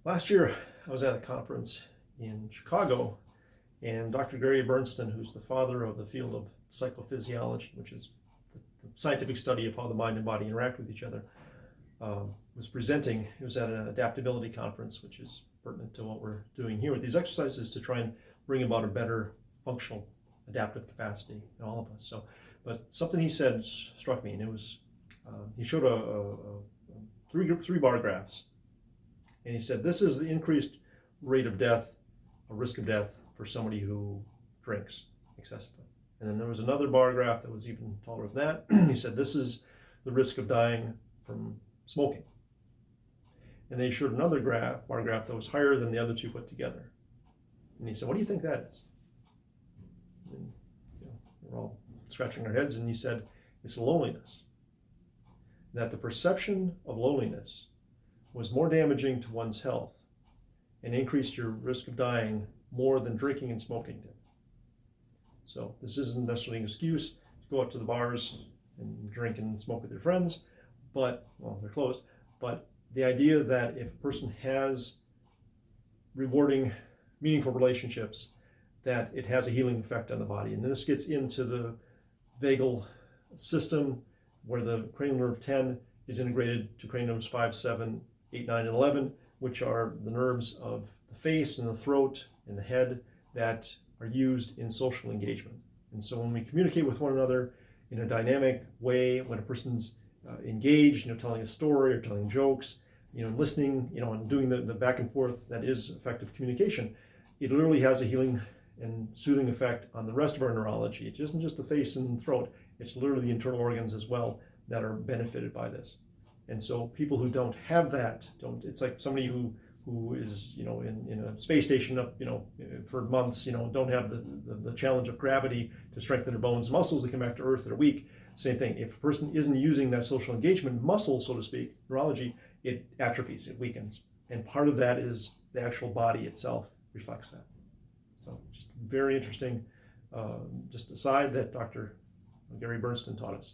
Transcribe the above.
Last year, I was at a conference in Chicago, and Dr. Gary Bernstein, who's the father of the field of psychophysiology, which is the scientific study of how the mind and body interact with each other, was presenting. He was at an adaptability conference, which is pertinent to what we're doing here with these exercises to try and bring about a better functional adaptive capacity in all of us. So, but something he said struck me, and it was he showed three bar graphs. And he said, this is the increased rate of death, or risk of death, for somebody who drinks excessively. And then there was another bar graph that was even taller than that. He said, this is the risk of dying from smoking. And they showed another bar graph that was higher than the other two put together. And he said, what do you think that is? And, we're all scratching our heads, and he said, it's loneliness. That the perception of loneliness was more damaging to one's health and increased your risk of dying more than drinking and smoking did. So this isn't necessarily an excuse to go out to the bars and drink and smoke with your friends, but, well, they're closed, but the idea that if a person has rewarding, meaningful relationships, that it has a healing effect on the body. And then this gets into the vagal system, where the cranial nerve 10 is integrated to cranial nerves 5, 7, 8, 9, and 11, which are the nerves of the face and the throat and the head that are used in social engagement. And so when we communicate with one another in a dynamic way, when a person's engaged, telling a story or telling jokes, listening, and doing the back and forth that is effective communication, it literally has a healing and soothing effect on the rest of our neurology. It isn't just the face and throat, it's literally the internal organs as well that are benefited by this. And so people who don't have that, it's like somebody who is, in a space station up, for months, don't have the challenge of gravity to strengthen their bones and muscles. They come back to Earth, they're weak. Same thing. If a person isn't using that social engagement muscle, so to speak, neurology, it atrophies, it weakens. And part of that is the actual body itself reflects that. So just very interesting, just aside that Dr. Gary Bernstein taught us.